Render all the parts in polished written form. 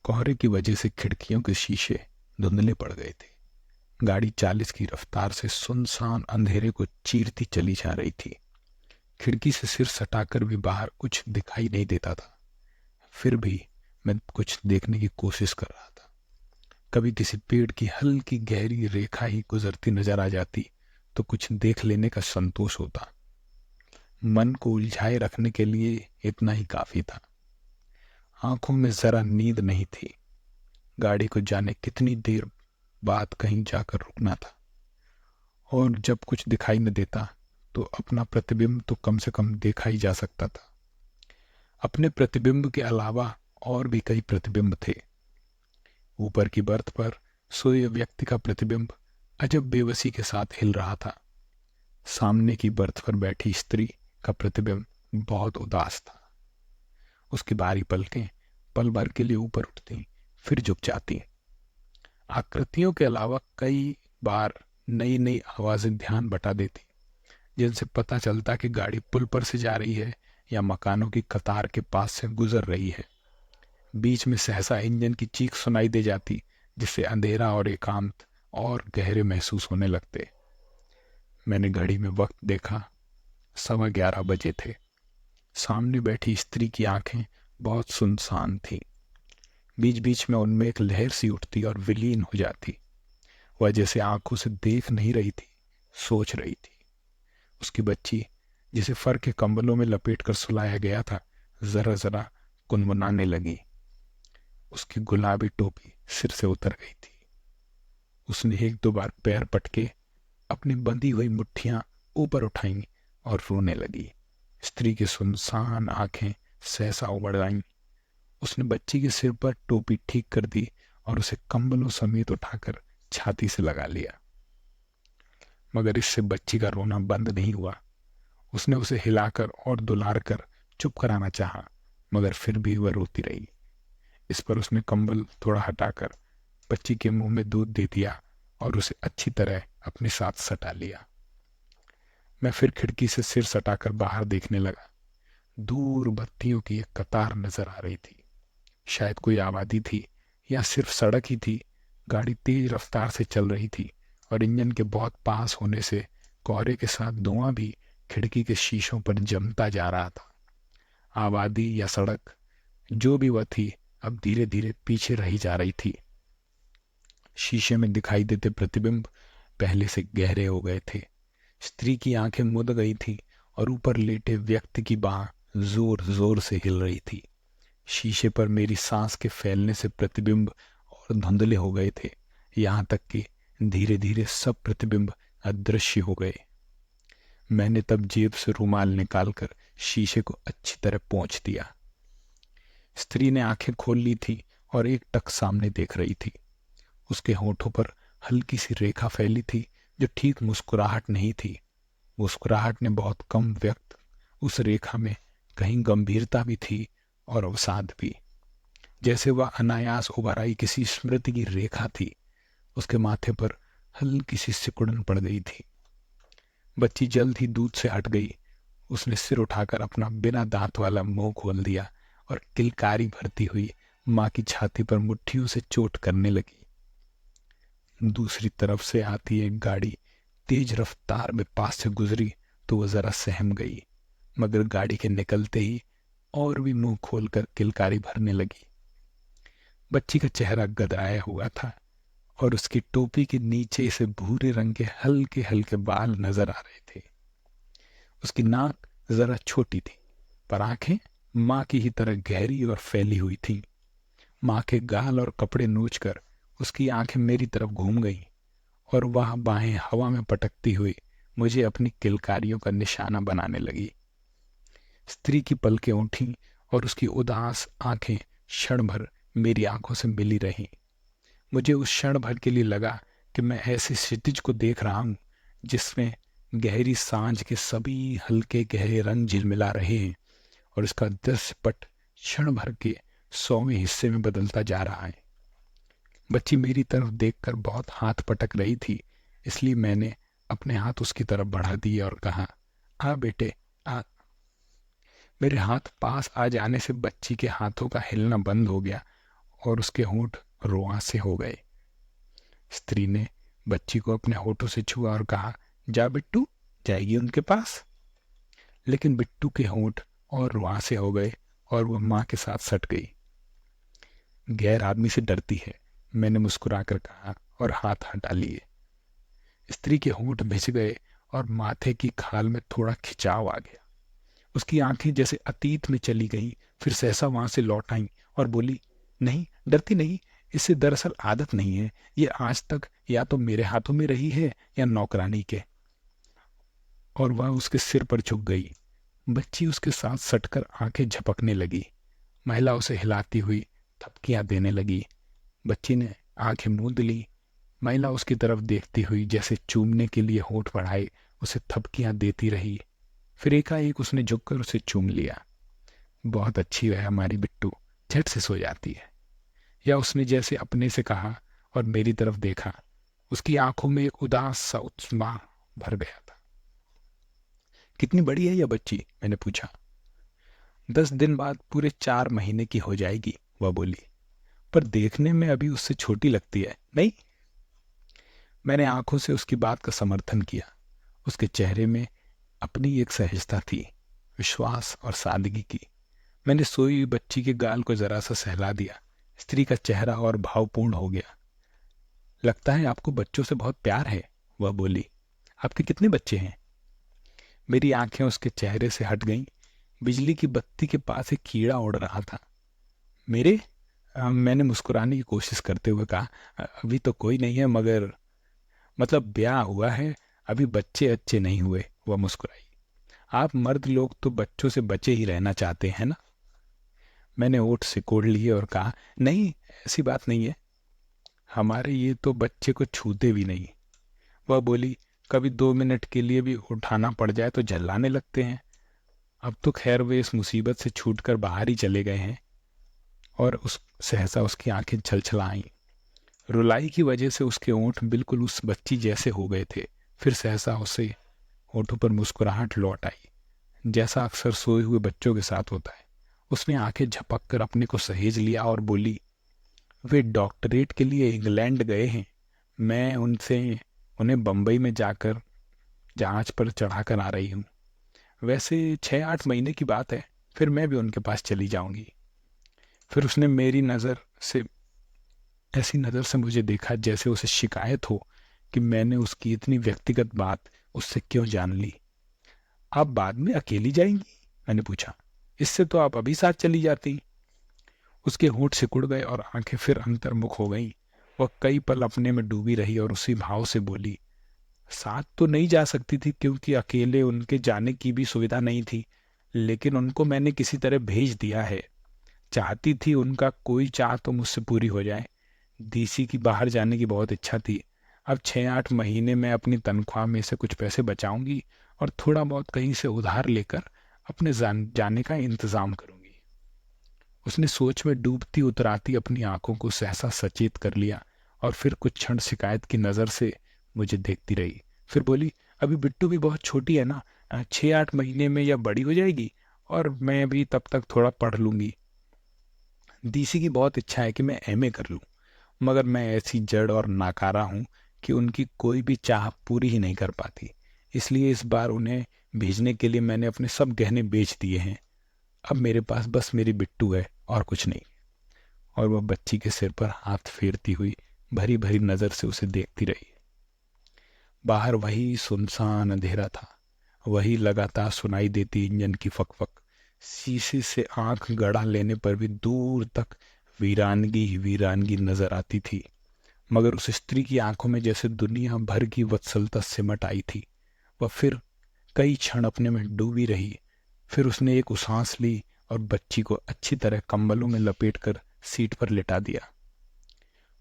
कोहरे की वजह से खिड़कियों के शीशे धुंधले पड़ गए थे। गाड़ी 40 की रफ्तार से सुनसान अंधेरे को चीरती चली जा रही थी। खिड़की से सिर सटाकर भी बाहर कुछ दिखाई नहीं देता था। फिर भी मैं कुछ देखने की कोशिश कर रहा था। कभी किसी पेड़ की हल्की गहरी रेखा ही गुजरती नजर आ जाती तो कुछ देख लेने का संतोष होता। मन को उलझाए रखने के लिए इतना ही काफी था। आंखों में जरा नींद नहीं थी। गाड़ी को जाने कितनी देर बाद कहीं जाकर रुकना था, और जब कुछ दिखाई न देता तो अपना प्रतिबिंब तो कम से कम देखा ही जा सकता था। अपने प्रतिबिंब के अलावा और भी कई प्रतिबिंब थे। ऊपर की बर्थ पर सोए व्यक्ति का प्रतिबिंब अजब बेबसी के साथ हिल रहा था। सामने की बर्थ पर बैठी स्त्री का प्रतिबिंब बहुत उदास था। उसकी बारी पलकें पल भर के लिए ऊपर उठती, फिर झुक जाती। आकृतियों के अलावा कई बार नई नई आवाजें ध्यान बटा देती, जिनसे पता चलता कि गाड़ी पुल पर से जा रही है या मकानों की कतार के पास से गुजर रही है। बीच में सहसा इंजन की चीख सुनाई दे जाती, जिससे अंधेरा और एकांत और गहरे महसूस होने लगते। मैंने घड़ी में वक्त देखा। 11:15 बजे थे। सामने बैठी स्त्री की आंखें बहुत सुनसान थीं। बीच बीच में उनमें एक लहर सी उठती और विलीन हो जाती। वह जैसे आंखों से देख नहीं रही थी, सोच रही थी। उसकी बच्ची, जिसे फर के कंबलों में लपेटकर सुलाया गया था, जरा जरा गुनगुनाने लगी। उसकी गुलाबी टोपी सिर से उतर गई थी। उसने एक दो बार पैर पटके अपनी बंधी हुई मुट्ठियां ऊपर उठाई और रोने लगी। स्त्री की सुनसान आंखें सहसा उमड़ आईं। उसने बच्ची के सिर पर टोपी ठीक कर दी और उसे कंबलों समेत उठाकर छाती से लगा लिया। मगर इससे बच्ची का रोना बंद नहीं हुआ। उसने उसे हिलाकर और दुलार कर चुप कराना चाहा, मगर फिर भी वह रोती रही। इस पर उसने कंबल थोड़ा हटाकर बच्ची के मुंह में दूध दे दिया और उसे अच्छी तरह अपने साथ सटा लिया। मैं फिर खिड़की से सिर सटाकर बाहर देखने लगा। दूर बत्तियों की एक कतार नजर आ रही थी। शायद कोई आबादी थी या सिर्फ सड़क ही थी। गाड़ी तेज रफ्तार से चल रही थी और इंजन के बहुत पास होने से कोहरे के साथ धुआं भी खिड़की के शीशों पर जमता जा रहा था। आबादी या सड़क, जो भी वह थी, अब धीरे धीरे पीछे रही जा रही थी। शीशे में दिखाई देते प्रतिबिंब पहले से गहरे हो गए थे। स्त्री की आंखें मुद गई थी और ऊपर लेटे व्यक्ति की बाह जोर जोर से हिल रही थी। शीशे पर मेरी सांस के फैलने से प्रतिबिंब और धुंधले हो गए थे, यहाँ तक कि धीरे धीरे सब प्रतिबिंब अदृश्य हो गए। मैंने तब जेब से रुमाल निकालकर शीशे को अच्छी तरह पोंछ दिया। स्त्री ने आंखें खोल ली थी और एक टक सामने देख रही थी। उसके होठों पर हल्की सी रेखा फैली थी, जो ठीक मुस्कुराहट नहीं थी। मुस्कुराहट ने बहुत कम व्यक्त। उस रेखा में कहीं गंभीरता भी थी और अवसाद भी, जैसे वह अनायास उभर आई किसी स्मृति की रेखा थी। उसके माथे पर हल्की सी सिकुड़न पड़ गई थी। बच्ची जल्द ही दूध से हट गई। उसने सिर उठाकर अपना बिना दांत वाला मुंह खोल दिया और किलकारी भरती हुई माँ की छाती पर मुट्ठियों से चोट करने लगी। दूसरी तरफ से आती एक गाड़ी तेज रफ्तार में पास से गुजरी तो वह जरा सहम गई, मगर गाड़ी के निकलते ही और भी मुंह खोलकर किलकारी भरने लगी। बच्ची का चेहरा गदराया हुआ था और उसकी टोपी के नीचे से भूरे रंग के हल्के हल्के बाल नजर आ रहे थे। उसकी नाक जरा छोटी थी, पर आंखें माँ की ही तरह गहरी और फैली हुई थी। माँ के गाल और कपड़े नोचकर उसकी आंखें मेरी तरफ घूम गईं और वह बाहें हवा में पटकती हुई मुझे अपनी किलकारियों का निशाना बनाने लगी। स्त्री की पलकें उठी और उसकी उदास आंखें क्षण भर मेरी आंखों से मिली रहीं। मुझे उस क्षण भर के लिए लगा कि मैं ऐसे क्षितिज को देख रहा हूं जिसमें गहरी सांझ के सभी हल्के गहरे रंग झिलमिला रहे हैं और इसका दृश्य पट क्षण भर के 100वें हिस्से में बदलता जा रहा है। बच्ची मेरी तरफ देखकर बहुत हाथ पटक रही थी, इसलिए मैंने अपने हाथ उसकी तरफ बढ़ा दिए और कहा, आ बेटे आ। मेरे हाथ पास आ जाने से बच्ची के हाथों का हिलना बंद हो गया और उसके होंठ रुआं से हो गए। स्त्री ने बच्ची को अपने होठों से छुआ और कहा, जा बिट्टू, जाएगी उनके पास। लेकिन बिट्टू के होंठ और रुआं से हो गए और वह माँ के साथ सट गई। गैर आदमी से डरती है, मैंने मुस्कुराकर कहा और हाथ हटा लिए। स्त्री के होंठ भिज गए और माथे की खाल में थोड़ा खिंचाव आ गया। उसकी आंखें जैसे अतीत में चली गईं, फिर सहसा वहां से लौट आईं और बोली, नहीं, डरती नहीं, इससे दरअसल आदत नहीं है। ये आज तक या तो मेरे हाथों में रही है या नौकरानी के। और वह उसके सिर पर झुक गई। बच्ची उसके साथ सटकर आंखें झपकने लगी। महिला उसे हिलाती हुई थपकियां देने लगी। बच्ची ने आंखें मूंद ली। महिला उसकी तरफ देखती हुई जैसे चूमने के लिए होठ बढ़ाए उसे थपकियां देती रही। फिर एकाएक उसने झुककर उसे चूम लिया। बहुत अच्छी है हमारी बिट्टू, झट से सो जाती है, या उसने जैसे अपने से कहा और मेरी तरफ देखा। उसकी आंखों में एक उदास सा उत्साह भर गया था। कितनी बड़ी है यह बच्ची, मैंने पूछा। 10 दिन बाद पूरे 4 महीने की हो जाएगी, वह बोली, पर देखने में अभी उससे छोटी लगती है, नहीं? मैंने आंखों से उसकी बात का समर्थन किया। उसके चेहरे में अपनी एक सहजता थी, विश्वास और सादगी की। मैंने सोई हुई बच्ची के गाल को जरा सा सहला दिया। स्त्री का चेहरा और भावपूर्ण हो गया। लगता है आपको बच्चों से बहुत प्यार है, वह बोली। आपके कितने बच्चे हैं? मेरी आंखें उसके चेहरे से हट गईं। बिजली की बत्ती के पास एक कीड़ा उड़ रहा था। मेरे? मैंने मुस्कुराने की कोशिश करते हुए कहा, अभी तो कोई नहीं है, मगर मतलब ब्याह हुआ है, अभी बच्चे अच्छे नहीं हुए, वह मुस्कुराई। आप मर्द लोग तो बच्चों से बचे ही रहना चाहते हैं ना? मैंने ओठ सिकोड़ लिए और कहा, नहीं, ऐसी बात नहीं है। हमारे ये तो बच्चे को छूते भी नहीं। वह बोली, कभी 2 मिनट के लिए भी उठाना पड़ जाए तो झल्लाने लगते हैं। अब तो खैर वे इस मुसीबत से छूटकर बाहर ही चले गए हैं। और उस सहसा उसकी आंखें छलछला आईं। रुलाई की वजह से उसके ओंठ बिल्कुल उस बच्ची जैसे हो गए थे। फिर सहसा उसे होठों पर मुस्कुराहट लौट आई, जैसा अक्सर सोए हुए बच्चों के साथ होता है। उसने आंखें झपक कर अपने को सहेज लिया और बोली, वे डॉक्टरेट के लिए इंग्लैंड गए हैं। मैं उन्हें बम्बई में जाकर जहाज पर चढ़ा कर आ रही हूँ। वैसे 6-8 महीने की बात है, फिर मैं भी उनके पास चली जाऊंगी। फिर उसने मेरी नज़र से ऐसी नज़र से मुझे देखा जैसे उसे शिकायत हो कि मैंने उसकी इतनी व्यक्तिगत बात उससे क्यों जान ली। आप बाद में अकेली जाएंगी, मैंने पूछा। इससे तो आप अभी साथ चली जाती। उसके होंठ सिकुड़ गए और आंखें फिर अंतर्मुख हो गईं। वह कई पल अपने में डूबी रही और उसी भाव से बोली, साथ तो नहीं जा सकती थी क्योंकि अकेले उनके जाने की भी सुविधा नहीं थी, लेकिन उनको मैंने किसी तरह भेज दिया है। चाहती थी उनका कोई चाह तो मुझसे पूरी हो जाए। डीसी की बाहर जाने की बहुत इच्छा थी। अब 6-8 महीने में अपनी तनख्वाह में से कुछ पैसे बचाऊंगी और थोड़ा बहुत कहीं से उधार लेकर अपने जाने का इंतजाम करूंगी। उसने सोच में डूबती उतराती अपनी आंखों को सहसा सचेत कर लिया और फिर कुछ क्षण शिकायत की नज़र से मुझे देखती रही। फिर बोली, अभी बिट्टू भी बहुत छोटी है ना, 6-8 महीने में यह बड़ी हो जाएगी और मैं भी तब तक थोड़ा पढ़ लूंगी। डीसी की बहुत इच्छा है कि मैं एमए कर लूं, मगर मैं ऐसी जड़ और नाकारा हूं कि उनकी कोई भी चाह पूरी ही नहीं कर पाती। इसलिए इस बार उन्हें भेजने के लिए मैंने अपने सब गहने बेच दिए हैं। अब मेरे पास बस मेरी बिट्टू है और कुछ नहीं। और वह बच्ची के सिर पर हाथ फेरती हुई भरी भरी नजर से उसे देखती रही। बाहर वही सुनसान अंधेरा था, वही लगातार सुनाई देती इंजन की फकफक। शीशे से आंख गड़ा लेने पर भी दूर तक वीरानगी ही वीरानगी नजर आती थी, मगर उस स्त्री की आंखों में जैसे दुनिया भर की वत्सलता सिमट आई थी। वह फिर कई क्षण अपने में डूबी रही। फिर उसने एक सांस ली और बच्ची को अच्छी तरह कंबलों में लपेटकर सीट पर लेटा दिया।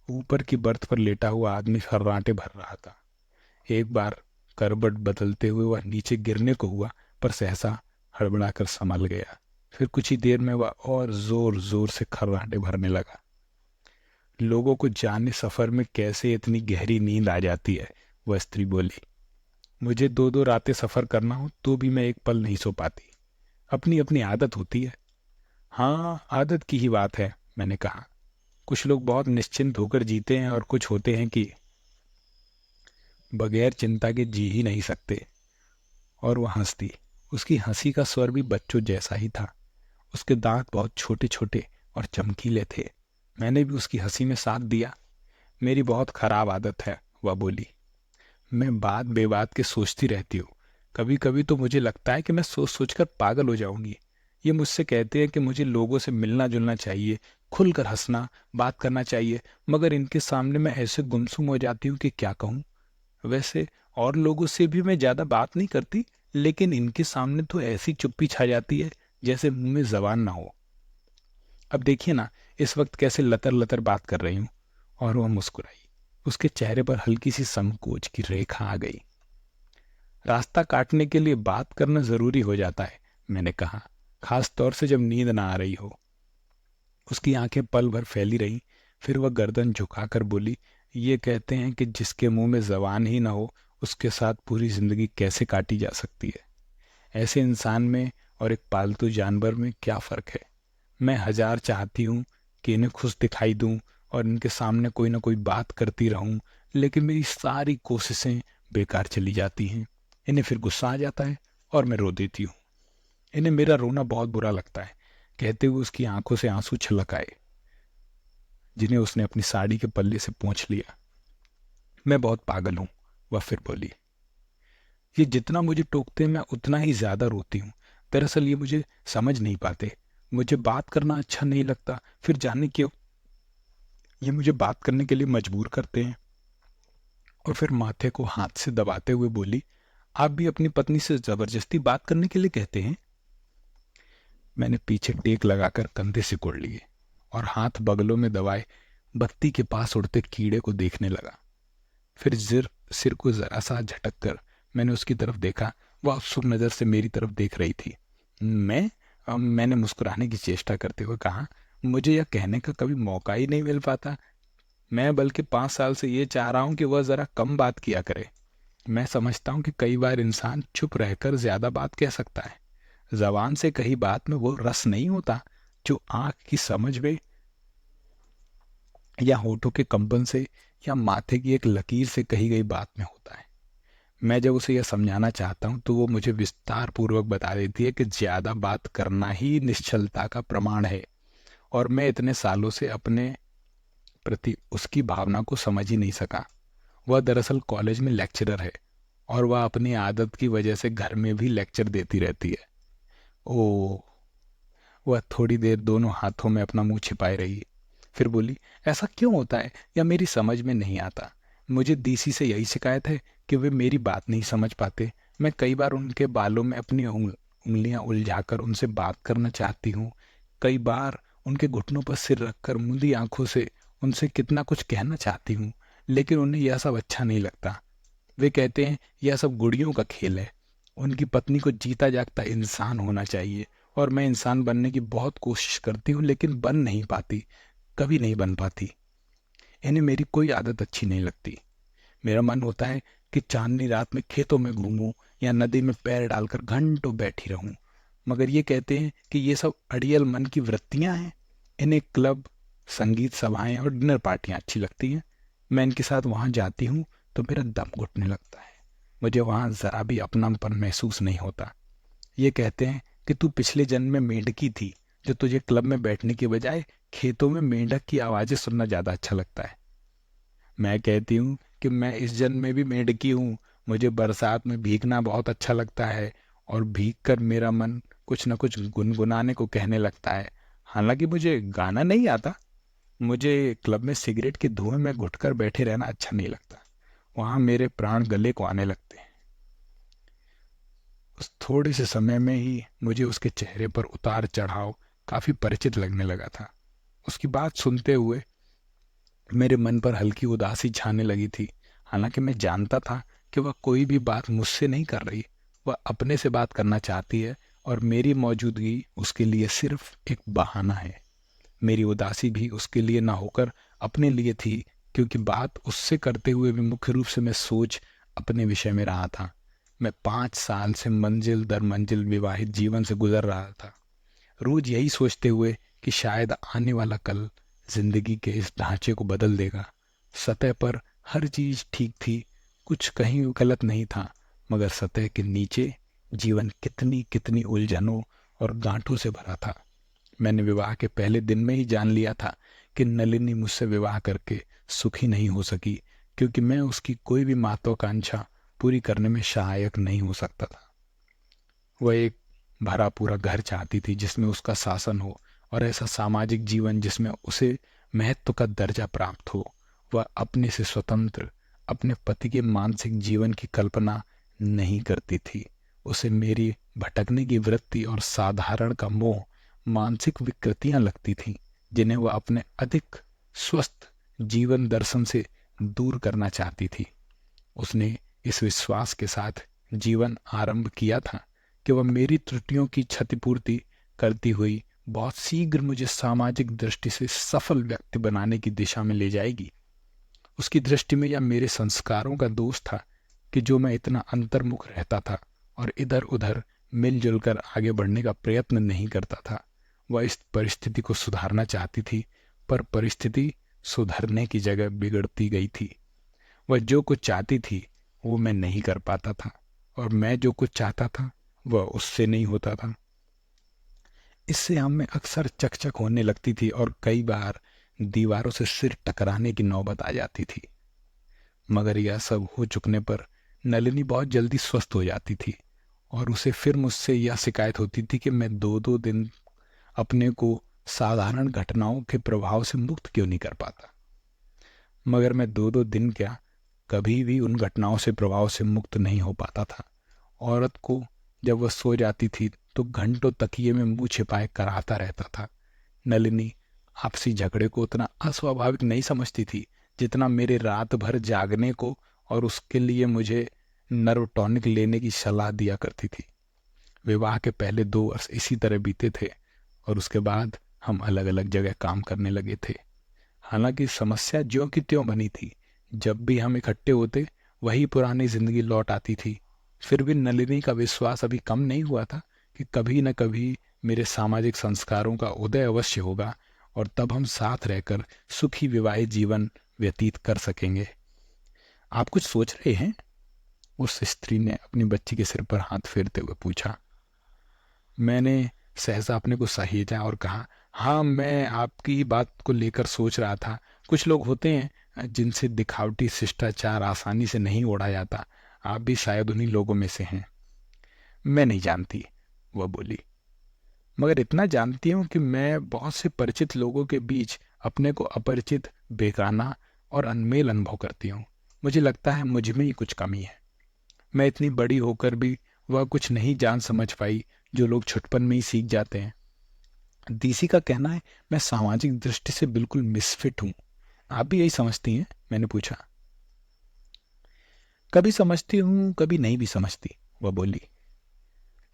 ऊपर की बर्थ पर लेटा हुआ आदमी खर्राटे भर रहा था। एक बार करबट बदलते हुए वह नीचे गिरने को हुआ, पर सहसा हड़बड़ाकर संभल गया। फिर कुछ ही देर में वह और जोर जोर से खर्राटे भरने लगा। लोगों को जाने सफर में कैसे इतनी गहरी नींद आ जाती है, वह स्त्री बोली। मुझे 2-2 रातें सफर करना हो तो भी मैं एक पल नहीं सो पाती। अपनी अपनी आदत होती है। हाँ, आदत की ही बात है, मैंने कहा। कुछ लोग बहुत निश्चिंत होकर जीते हैं और कुछ होते हैं कि बगैर चिंता के जी ही नहीं सकते। और वह हंसती। उसकी हंसी का स्वर भी बच्चों जैसा ही था। उसके दांत बहुत छोटे छोटे और चमकीले थे। मैंने भी उसकी हंसी में साथ दिया। मेरी बहुत खराब आदत है, वह बोली। मैं बात बेबात के सोचती रहती हूँ। कभी कभी तो मुझे लगता है कि मैं सोच सोच कर पागल हो जाऊंगी। ये मुझसे कहते हैं कि मुझे लोगों से मिलना जुलना चाहिए, खुलकर हंसना, बात करना चाहिए, मगर इनके सामने मैं ऐसे गुमसुम हो जाती हूँ कि क्या कहूँ। वैसे और लोगों से भी मैं ज्यादा बात नहीं करती, लेकिन इनके सामने तो ऐसी चुप्पी छा जाती है जैसे मुंह में जबान ना हो। अब देखिए ना, इस वक्त कैसे लतर लतर बात कर रही हूँ। और वह मुस्कुराई। उसके चेहरे पर हल्की सी संकोच की रेखा आ गई। रास्ता काटने के लिए बात करना जरूरी हो जाता है, मैंने कहा, खास तौर से जब नींद ना आ रही हो। उसकी आंखें पल भर फैली रहीं। फिर वह गर्दन झुकाकर बोली, ये कहते हैं कि जिसके मुंह में जबान ही ना हो, उसके साथ पूरी जिंदगी कैसे काटी जा सकती है। ऐसे इंसान में और एक पालतू जानवर में क्या फर्क है। मैं हजार चाहती हूँ कि इन्हें खुश दिखाई दूं और इनके सामने कोई ना कोई बात करती रहूं, लेकिन मेरी सारी कोशिशें बेकार चली जाती हैं। इन्हें फिर गुस्सा आ जाता है और मैं रो देती हूँ। इन्हें मेरा रोना बहुत बुरा लगता है। कहते हुए उसकी आंखों से आंसू छलक आए, जिन्हें उसने अपनी साड़ी के पल्ले से पोंछ लिया। मैं बहुत पागल हूँ, वह फिर बोली। ये जितना मुझे टोकते हैं मैं उतना ही ज्यादा रोती हूँ। दरअसल ये मुझे समझ नहीं पाते। मुझे बात करना अच्छा नहीं लगता, फिर जाने क्यों ये मुझे बात करने के लिए मजबूर करते हैं। और फिर माथे को हाथ से दबाते हुए बोली, आप भी अपनी पत्नी से जबरदस्ती बात करने के लिए कहते हैं। मैंने पीछे टेक लगाकर कंधे सिकोड़ लिए और हाथ बगलों में दबाए बत्ती के पास उड़ते कीड़े को देखने लगा। फिर सिर को जरा सा झटक कर मैंने उसकी तरफ देखा। वह उत्सुक नजर से मेरी तरफ देख रही थी। मैंने मुस्कुराने की चेष्टा करते हुए कहा, मुझे यह कहने का कभी मौका ही नहीं मिल पाता। मैं बल्कि 5 साल से ये चाह रहा हूं कि वह जरा कम बात किया करे। मैं समझता हूं कि कई बार इंसान चुप रहकर ज्यादा बात कह सकता है। जबान से कही बात में वो रस नहीं होता जो आंख की समझ में या होठों के कंपन से या माथे की एक लकीर से कही गई बात में होता है। मैं जब उसे यह समझाना चाहता हूं तो वो मुझे विस्तार पूर्वक बता देती है कि ज्यादा बात करना ही निश्चलता का प्रमाण है। और मैं इतने सालों से अपने प्रति उसकी भावना को समझ ही नहीं सका। वह दरअसल कॉलेज में लेक्चरर है और वह अपनी आदत की वजह से घर में भी लेक्चर देती रहती है। ओ, वह थोड़ी देर दोनों हाथों में अपना मुंह छिपाए रही। फिर बोली, ऐसा क्यों होता है या मेरी समझ में नहीं आता। मुझे डीसी से यही शिकायत है कि वे मेरी बात नहीं समझ पाते। मैं कई बार उनके बालों में अपनी उंगलियां उलझाकर उनसे बात करना चाहती हूँ। कई बार उनके घुटनों पर सिर रखकर मुंदी आंखों से उनसे कितना कुछ कहना चाहती हूँ, लेकिन उन्हें यह सब अच्छा नहीं लगता। वे कहते हैं यह सब गुड़ियों का खेल है। उनकी पत्नी को जीता जागता इंसान होना चाहिए। और मैं इंसान बनने की बहुत कोशिश करती हूँ, लेकिन बन नहीं पाती, कभी नहीं बन पाती। इन्हें मेरी कोई आदत अच्छी नहीं लगती। मेरा मन होता है कि चांदनी रात में खेतों में घूमूं या नदी में पैर डालकर घंटों बैठी रहूं, मगर ये कहते हैं कि ये सब अड़ियल मन की वृत्तियां हैं। इन्हें क्लब, संगीत सभाएं और डिनर पार्टियां अच्छी लगती हैं। मैं इनके साथ वहां जाती हूँ तो मेरा दम घुटने लगता है। मुझे वहां जरा भी अपनापन महसूस नहीं होता। ये कहते हैं कि तू पिछले जन्म में मेंढकी थी, जो तुझे क्लब में बैठने की बजाय खेतों में मेंढक की आवाजें सुनना ज्यादा अच्छा लगता है। मैं कहती हूँ कि मैं इस जन्म में भी मेंढकी हूँ। मुझे बरसात में भीगना बहुत अच्छा लगता है और भीग कर मेरा मन कुछ न कुछ गुनगुनाने को कहने लगता है। हालांकि मुझे गाना नहीं आता। मुझे क्लब में सिगरेट के धुएं में घुटकर बैठे रहना अच्छा नहीं लगता। वहां मेरे प्राण गले को आने लगते हैं। उस थोड़े से समय में ही मुझे उसके चेहरे पर उतार चढ़ाव काफी परिचित लगने लगा था। उसकी बात सुनते हुए मेरे मन पर हल्की उदासी छाने लगी थी। हालांकि मैं जानता था कि वह कोई भी बात मुझसे नहीं कर रही। वह अपने से बात करना चाहती है और मेरी मौजूदगी उसके लिए सिर्फ एक बहाना है। मेरी उदासी भी उसके लिए ना होकर अपने लिए थी, क्योंकि बात उससे करते हुए भी मुख्य रूप से मैं सोच अपने विषय में रहा था। मैं 5 साल से मंजिल दर मंजिल विवाहित जीवन से गुजर रहा था, रोज यही सोचते हुए कि शायद आने वाला कल जिंदगी के इस ढांचे को बदल देगा। सतह पर हर चीज ठीक थी, कुछ कहीं गलत नहीं था, मगर सतह के नीचे जीवन कितनी कितनी उलझनों और गांठों से भरा था। मैंने विवाह के पहले दिन में ही जान लिया था कि नलिनी मुझसे विवाह करके सुखी नहीं हो सकी, क्योंकि मैं उसकी कोई भी महत्वाकांक्षा पूरी करने में सहायक नहीं हो सकता था। वह एक भरा पूरा घर चाहती थी जिसमें उसका शासन हो, और ऐसा सामाजिक जीवन जिसमें उसे महत्व का दर्जा प्राप्त हो। वह अपने से स्वतंत्र अपने पति के मानसिक जीवन की कल्पना नहीं करती थी। उसे मेरी भटकने की वृत्ति और साधारण का मोह मानसिक विकृतियां लगती थीं, जिन्हें वह अपने अधिक स्वस्थ जीवन दर्शन से दूर करना चाहती थी। उसने इस विश्वास के साथ जीवन आरंभ किया था कि वह मेरी त्रुटियों की क्षतिपूर्ति करती हुई बहुत शीघ्र मुझे सामाजिक दृष्टि से सफल व्यक्ति बनाने की दिशा में ले जाएगी। उसकी दृष्टि में यह मेरे संस्कारों का दोष था कि जो मैं इतना अंतर्मुख रहता था और इधर उधर मिलजुल कर आगे बढ़ने का प्रयत्न नहीं करता था। वह इस परिस्थिति को सुधारना चाहती थी, पर परिस्थिति सुधरने की जगह बिगड़ती गई थी। वह जो कुछ चाहती थी वो मैं नहीं कर पाता था, और मैं जो कुछ चाहता था वह उससे नहीं होता था। इससे हम में अक्सर चकचक होने लगती थी और कई बार दीवारों से सिर टकराने की नौबत आ जाती थी। मगर यह सब हो चुकने पर नलिनी बहुत जल्दी स्वस्थ हो जाती थी, और उसे फिर मुझसे यह शिकायत होती थी कि मैं दो दो दिन अपने को साधारण घटनाओं के प्रभाव से मुक्त क्यों नहीं कर पाता। मगर मैं दो दो दिन क्या, कभी भी उन घटनाओं से प्रभाव से मुक्त नहीं हो पाता था। औरत को जब वह सो जाती थी तो घंटों तकिए में मुंह छिपाए कराहता रहता था। नलिनी आपसी झगड़े को उतना अस्वाभाविक नहीं समझती थी जितना मेरे रात भर जागने को, और उसके लिए मुझे नर्व टॉनिक लेने की सलाह दिया करती थी। विवाह के पहले 2 वर्ष इसी तरह बीते थे, और उसके बाद हम अलग अलग जगह काम करने लगे थे। हालांकि समस्या ज्यों की त्यों बनी थी। जब भी हम इकट्ठे होते वही पुरानी जिंदगी लौट आती थी। फिर भी नलिनी का विश्वास अभी कम नहीं हुआ था कि कभी न कभी मेरे सामाजिक संस्कारों का उदय अवश्य होगा, और तब हम साथ रहकर सुखी विवाहित जीवन व्यतीत कर सकेंगे। आप कुछ सोच रहे हैं? उस स्त्री ने अपनी बच्ची के सिर पर हाथ फेरते हुए पूछा। मैंने सहसा अपने को सहेजा और कहा, हाँ, मैं आपकी बात को लेकर सोच रहा था। कुछ लोग होते हैं जिनसे दिखावटी शिष्टाचार आसानी से नहीं ओढ़ा जाता। आप भी शायद उन्हीं लोगों में से हैं। मैं नहीं जानती, वह बोली, मगर इतना जानती हूँ कि मैं बहुत से परिचित लोगों के बीच अपने को अपरिचित, बेगाना और अनमेल अनुभव करती हूँ। मुझे लगता है मुझ में ही कुछ कमी है। मैं इतनी बड़ी होकर भी वह कुछ नहीं जान समझ पाई जो लोग छुटपन में ही सीख जाते हैं। डीसी का कहना है मैं सामाजिक दृष्टि से बिल्कुल मिसफिट हूँ। आप भी यही समझती हैं? मैंने पूछा। कभी समझती हूँ, कभी नहीं भी समझती, वह बोली।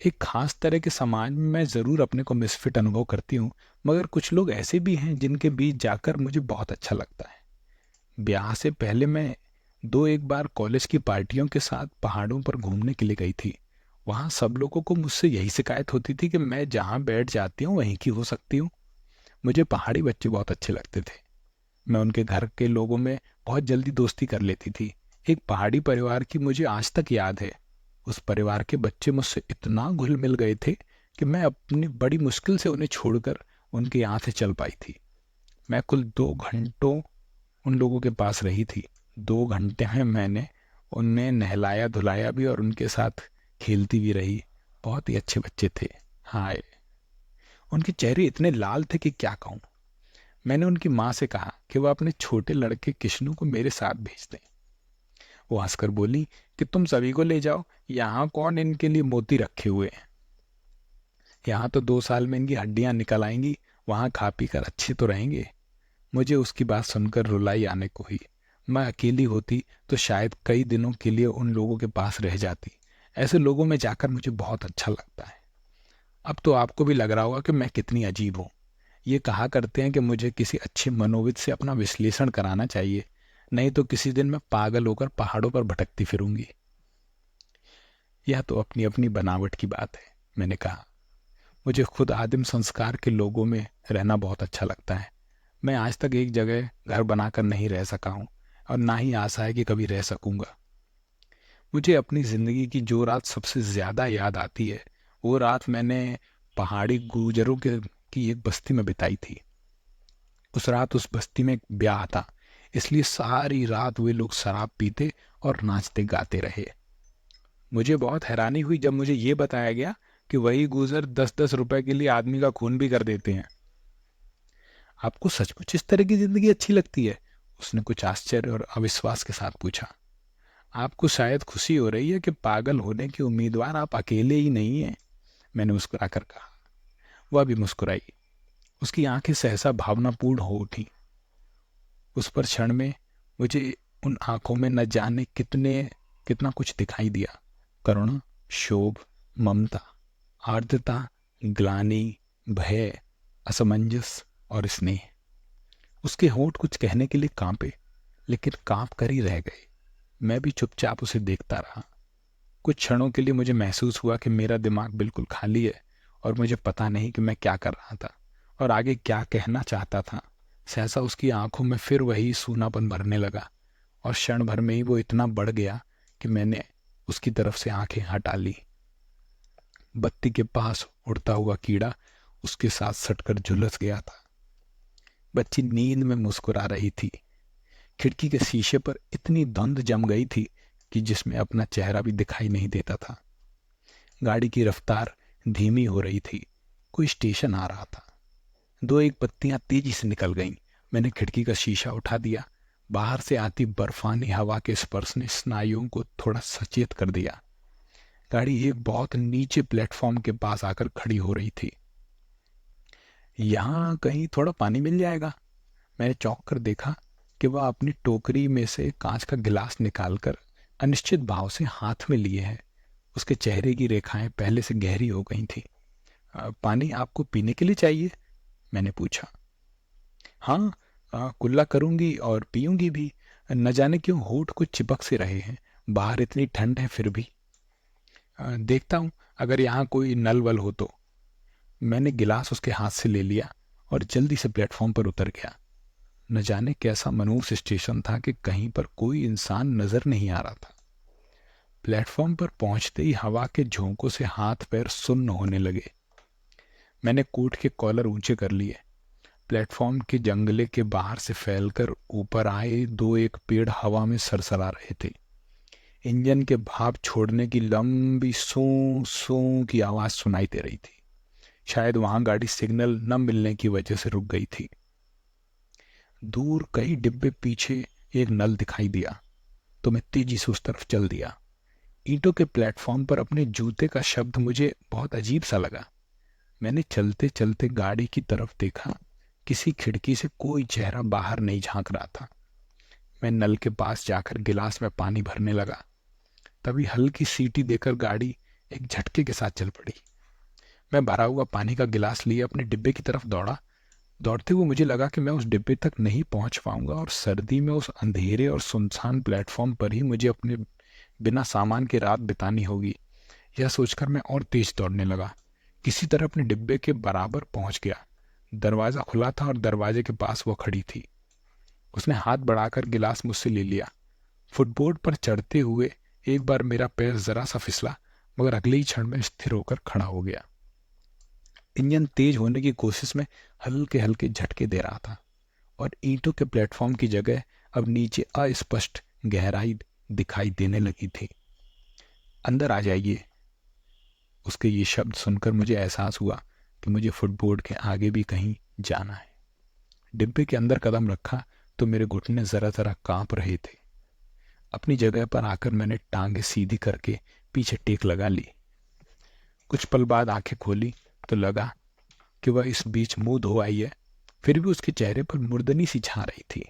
एक खास तरह के समाज में मैं जरूर अपने को मिसफिट अनुभव करती हूँ, मगर कुछ लोग ऐसे भी हैं जिनके बीच जाकर मुझे बहुत अच्छा लगता है। ब्याह से पहले मैं 2 एक बार कॉलेज की पार्टियों के साथ पहाड़ों पर घूमने के लिए गई थी। वहां सब लोगों को मुझसे यही शिकायत होती थी कि मैं जहां बैठ जाती हूँ वहीं की हो सकती हूँ। मुझे पहाड़ी बच्चे बहुत अच्छे लगते थे। मैं उनके घर के लोगों में बहुत जल्दी दोस्ती कर लेती थी। एक पहाड़ी परिवार की मुझे आज तक याद है। उस परिवार के बच्चे मुझसे इतना घुल मिल गए थे कि मैं अपनी बड़ी मुश्किल से उन्हें छोड़कर उनके यहाँ से चल पाई थी। मैं कुल 2 घंटों उन लोगों के पास रही थी। 2 घंटे में मैंने उन्हें नहलाया धुलाया भी और उनके साथ खेलती भी रही। बहुत ही अच्छे बच्चे थे। हाय, उनके चेहरे इतने लाल थे कि क्या कहूँ। मैंने उनकी माँ से कहा कि वह अपने छोटे लड़के किशनु को मेरे साथ भेज दें। वो हंसकर बोली कि तुम सभी को ले जाओ, यहाँ कौन इनके लिए मोती रखे हुए हैं। यहाँ तो 2 साल में इनकी हड्डियां निकल आएंगी, वहां खा पी कर अच्छे तो रहेंगे। मुझे उसकी बात सुनकर रुलाई आने को हुई। मैं अकेली होती तो शायद कई दिनों के लिए उन लोगों के पास रह जाती। ऐसे लोगों में जाकर मुझे बहुत अच्छा लगता है। अब तो आपको भी लग रहा होगा कि मैं कितनी अजीब हूँ। ये कहा करते हैं कि मुझे किसी अच्छे मनोविद से अपना विश्लेषण कराना चाहिए, नहीं तो किसी दिन मैं पागल होकर पहाड़ों पर भटकती फिरूंगी। यह तो अपनी अपनी बनावट की बात है, मैंने कहा। मुझे खुद आदिम संस्कार के लोगों में रहना बहुत अच्छा लगता है। मैं आज तक एक जगह घर बनाकर नहीं रह सका हूँ, और ना ही आशा है कि कभी रह सकूंगा। मुझे अपनी ज़िंदगी की जो रात सबसे ज़्यादा याद आती है, वो रात मैंने पहाड़ी गुर्जरों की एक बस्ती में बिताई थी। उस रात उस बस्ती में एक ब्याह था, इसलिए सारी रात वे लोग शराब पीते और नाचते गाते रहे। मुझे बहुत हैरानी हुई जब मुझे ये बताया गया कि वही गुजर 10-10 रुपए के लिए आदमी का खून भी कर देते हैं। आपको सचमुच इस तरह की जिंदगी अच्छी लगती है? उसने कुछ आश्चर्य और अविश्वास के साथ पूछा। आपको शायद खुशी हो रही है कि पागल होने के उम्मीदवार आप अकेले ही नहीं हैं, मैंने मुस्कुराकर कहा। वह भी मुस्कुराई। उसकी आंखें सहसा भावनापूर्ण हो उठी। उस पर क्षण में मुझे उन आंखों में न जाने कितना कुछ दिखाई दिया। करुणा, शोभ, ममता, आर्द्रता, ग्लानि, भय, असमंजस और स्नेह। उसके होंठ कुछ कहने के लिए कांपे, लेकिन कांप कर ही रह गए। मैं भी चुपचाप उसे देखता रहा। कुछ क्षणों के लिए मुझे महसूस हुआ कि मेरा दिमाग बिल्कुल खाली है और मुझे पता नहीं कि मैं क्या कर रहा था और आगे क्या कहना चाहता था। सहसा उसकी आंखों में फिर वही सूनापन भरने लगा, और क्षण भर में ही वो इतना बढ़ गया कि मैंने उसकी तरफ से आंखें हटा ली। बत्ती के पास उड़ता हुआ कीड़ा उसके साथ सटकर झुलस गया था। बच्ची नींद में मुस्कुरा रही थी। खिड़की के शीशे पर इतनी धुंध जम गई थी कि जिसमें अपना चेहरा भी दिखाई नहीं देता था। गाड़ी की रफ्तार धीमी हो रही थी। कोई स्टेशन आ रहा था। दो एक बत्तियां तेजी से निकल गईं। मैंने खिड़की का शीशा उठा दिया। बाहर से आती बर्फानी हवा के स्पर्श ने स्नायुओं को थोड़ा सचेत कर दिया। गाड़ी एक बहुत नीचे प्लेटफॉर्म के पास आकर खड़ी हो रही थी। यहाँ कहीं थोड़ा पानी मिल जाएगा? मैंने चौंक कर देखा कि वह अपनी टोकरी में से कांच का गिलास निकालकर अनिश्चित भाव से हाथ में लिए है। उसके चेहरे की रेखाएं पहले से गहरी हो गई थी। पानी आपको पीने के लिए चाहिए?" मैंने पूछा। "हाँ, कुल्ला करूंगी और पीऊंगी भी। न जाने क्यों होठ कुछ चिपक से रहे हैं। बाहर इतनी ठंड है फिर भी। देखता हूँ अगर यहाँ कोई नल वल हो तो।" मैंने गिलास उसके हाथ से ले लिया और जल्दी से प्लेटफॉर्म पर उतर गया। न जाने कैसा मनहूस स्टेशन था कि कहीं पर कोई इंसान नजर नहीं आ रहा था। प्लेटफॉर्म पर पहुंचते ही हवा के झोंकों से हाथ पैर सुन्न होने लगे। मैंने कोट के कॉलर ऊंचे कर लिए। प्लेटफॉर्म के जंगले के बाहर से फैलकर ऊपर आए दो एक पेड़ हवा में सरसरा रहे थे। इंजन के भाप छोड़ने की लंबी सू सू की आवाज सुनाई दे रही थी। शायद वहां गाड़ी सिग्नल न मिलने की वजह से रुक गई थी। दूर कई डिब्बे पीछे एक नल दिखाई दिया तो मैं तेजी से उस तरफ चल दिया। ईंटों के प्लेटफॉर्म पर अपने जूते का शब्द मुझे बहुत अजीब सा लगा। मैंने चलते चलते गाड़ी की तरफ देखा। किसी खिड़की से कोई चेहरा बाहर नहीं झांक रहा था। मैं नल के पास जाकर गिलास में पानी भरने लगा। तभी हल्की सीटी देकर गाड़ी एक झटके के साथ चल पड़ी। मैं भरा हुआ पानी का गिलास लिए अपने डिब्बे की तरफ दौड़ा। दौड़ते हुए मुझे लगा कि मैं उस डिब्बे तक नहीं पहुंच पाऊंगा और सर्दी में उस अंधेरे और सुनसान प्लेटफॉर्म पर ही मुझे अपने बिना सामान के रात बितानी होगी। यह सोचकर मैं और तेज दौड़ने लगा। किसी तरह अपने डिब्बे के बराबर पहुंच गया। दरवाजा खुला था और दरवाजे के पास वो खड़ी थी। उसने हाथ बढ़ाकर गिलास मुझसे ले लिया। फुटबोर्ड पर चढ़ते हुए एक बार मेरा पैर जरा सा फिसला, मगर अगले ही क्षण में स्थिर होकर खड़ा हो गया। इंजन तेज होने की कोशिश में हल्के हल्के झटके दे रहा था और ईंटों के प्लेटफॉर्म की जगह अब नीचे अस्पष्ट गहराई दिखाई देने लगी थी। "अंदर आ जाइए।" उसके ये शब्द सुनकर मुझे एहसास हुआ कि मुझे फुटबोर्ड के आगे भी कहीं जाना है। डिब्बे के अंदर कदम रखा तो मेरे घुटने जरा जरा कांप रहे थे। अपनी जगह पर आकर मैंने टांगे सीधी करके पीछे टेक लगा ली। कुछ पल बाद आंखें खोली तो लगा कि वह इस बीच मुंह धो आई है। फिर भी उसके चेहरे पर मुर्दनी सी छा रही थी।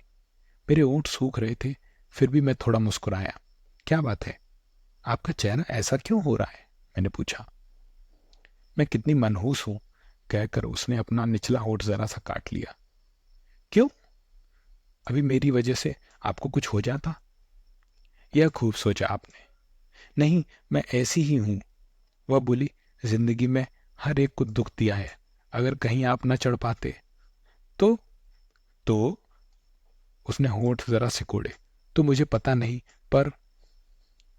मेरे होंठ सूख रहे थे, फिर भी मैं थोड़ा मुस्कुराया। "क्या बात है? आपका चेहरा ऐसा क्यों हो रहा है?" मैंने पूछा। "मैं कितनी मनहूस हूं," कहकर उसने अपना निचला होंठ जरा सा काट लिया। "क्यों? अभी मेरी वजह से आपको कुछ हो जाता?" "यह खूब सोचा आपने। नहीं, मैं ऐसी ही हूं," वह बोली। "जिंदगी में हर एक को दुख दिया है। अगर कहीं आप न चढ़ पाते तो?" तो उसने होंठ जरा सिकोड़े। तो मुझे पता नहीं, पर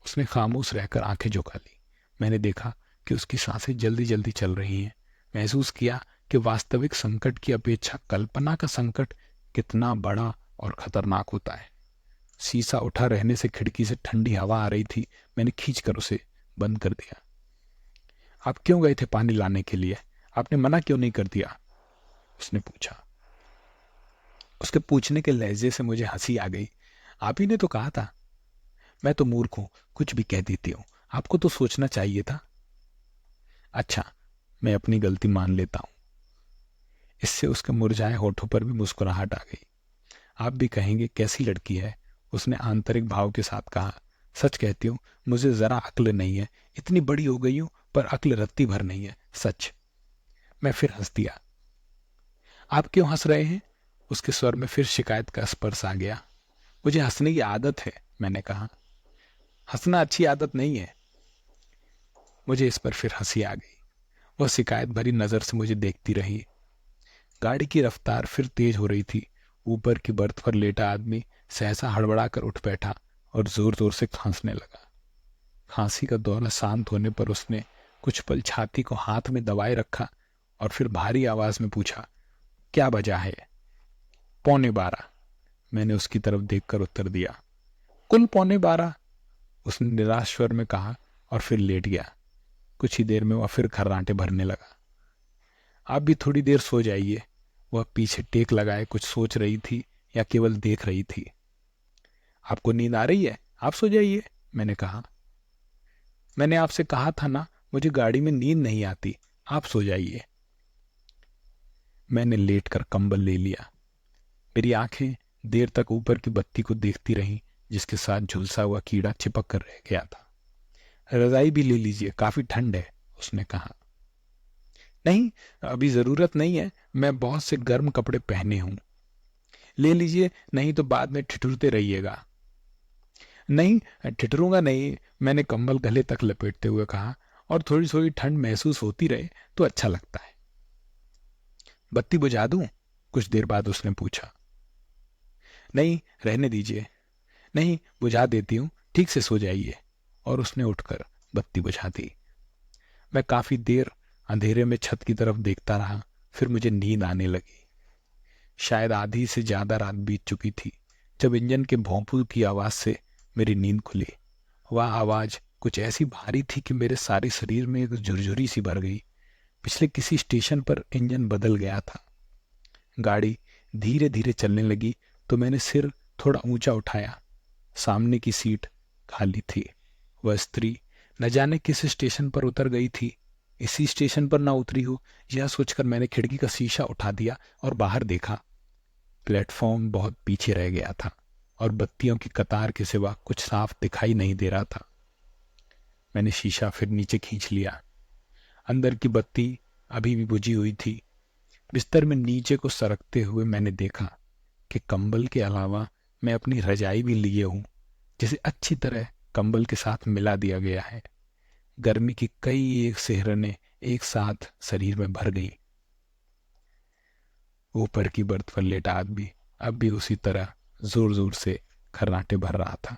उसने खामोश रहकर आंखें झुका ली। मैंने देखा कि उसकी सांसें जल्दी जल्दी चल रही हैं। महसूस किया कि वास्तविक संकट की अपेक्षा कल्पना का संकट कितना बड़ा और खतरनाक होता है। शीशा उठा रहने से खिड़की से ठंडी हवा आ रही थी। मैंने खींचकर उसे बंद कर दिया। आप क्यों गए थे पानी लाने के लिए? आपने मना क्यों नहीं कर दिया? उसने पूछा। उसके पूछने के लहजे से मुझे हंसी आ गई। आप ही ने तो कहा था। मैं तो मूर्ख हूं, कुछ भी कह देती हूं। आपको तो सोचना चाहिए था। अच्छा, मैं अपनी गलती मान लेता हूं। इससे उसके मुरझाए होठों पर भी मुस्कुराहट आ गई। आप भी कहेंगे कैसी लड़की है, उसने आंतरिक भाव के साथ कहा। सच कहती हूँ, मुझे जरा अक्ल नहीं है। इतनी बड़ी हो गई हूं, पर अक्ल रत्ती भर नहीं है, सच। मैं फिर हंस दिया। आप क्यों हंस रहे हैं? उसके स्वर में फिर शिकायत का स्पर्श आ गया। मुझे हंसने की आदत है, मैंने कहा। हंसना अच्छी आदत नहीं है। मुझे इस पर फिर हंसी आ गई। वह शिकायत भरी नजर से मुझे देखती रही। गाड़ी की रफ्तार फिर तेज हो रही थी। ऊपर की बर्थ पर लेटा आदमी सहसा हड़बड़ाकर उठ बैठा और जोर जोर से खांसने लगा। खांसी का दौरा शांत होने पर उसने कुछ पल छाती को हाथ में दबाए रखा और फिर भारी आवाज में पूछा, क्या बजा है? 11:15। मैंने उसकी तरफ देखकर उत्तर दिया। कुल 11:15, उसने निराश स्वर में कहा और फिर लेट गया। कुछ ही देर में वह फिर खर्राटे भरने लगा। आप भी थोड़ी देर सो जाइए। वह पीछे टेक लगाए कुछ सोच रही थी या केवल देख रही थी। आपको नींद आ रही है? आप सो जाइए, मैंने कहा। मैंने आपसे कहा था ना, मुझे गाड़ी में नींद नहीं आती। आप सो जाइए। मैंने लेटकर कंबल ले लिया। मेरी आंखें देर तक ऊपर की बत्ती को देखती रहीं, जिसके साथ झुलसा हुआ कीड़ा चिपक कर रह गया था। रजाई भी ले लीजिए, काफी ठंड है, उसने कहा। नहीं, अभी जरूरत नहीं है, मैं बहुत से गर्म कपड़े पहने हूं। ले लीजिए, नहीं तो बाद में ठिठुरते रहिएगा। नहीं, ठिठुरूंगा नहीं, मैंने कंबल गले तक लपेटते हुए कहा। और थोड़ी थोड़ी ठंड महसूस होती रहे तो अच्छा लगता है। बत्ती बुझा दूं? कुछ देर बाद उसने पूछा। नहीं, रहने दीजिए। नहीं, बुझा देती हूं, ठीक से सो जाइए। और उसने उठकर बत्ती बुझा दी। मैं काफी देर अंधेरे में छत की तरफ देखता रहा। फिर मुझे नींद आने लगी। शायद आधी से ज्यादा रात बीत चुकी थी जब इंजन के भोंपू की आवाज से मेरी नींद खुली। वह आवाज कुछ ऐसी भारी थी कि मेरे सारे शरीर में एक झुरझुरी सी भर गई। पिछले किसी स्टेशन पर इंजन बदल गया था। गाड़ी धीरे धीरे चलने लगी तो मैंने सिर थोड़ा ऊंचा उठाया। सामने की सीट खाली थी। वह स्त्री न जाने किस स्टेशन पर उतर गई थी। इसी स्टेशन पर ना उतरी हो, यह सोचकर मैंने खिड़की का शीशा उठा दिया और बाहर देखा। प्लेटफॉर्म बहुत पीछे रह गया था और बत्तियों की कतार के सिवा कुछ साफ दिखाई नहीं दे रहा था। मैंने शीशा फिर नीचे खींच लिया। अंदर की बत्ती अभी भी बुझी हुई थी। बिस्तर में नीचे को सरकते हुए मैंने देखा कि कंबल के अलावा मैं अपनी रजाई भी लिए हूं, जिसे अच्छी तरह कंबल के साथ मिला दिया गया है। गर्मी की कई एक सिहरनें एक साथ शरीर में भर गई। ऊपर की बर्थ पर लेटा आदमी अब भी उसी तरह जोर जोर से खर्राटे भर रहा था।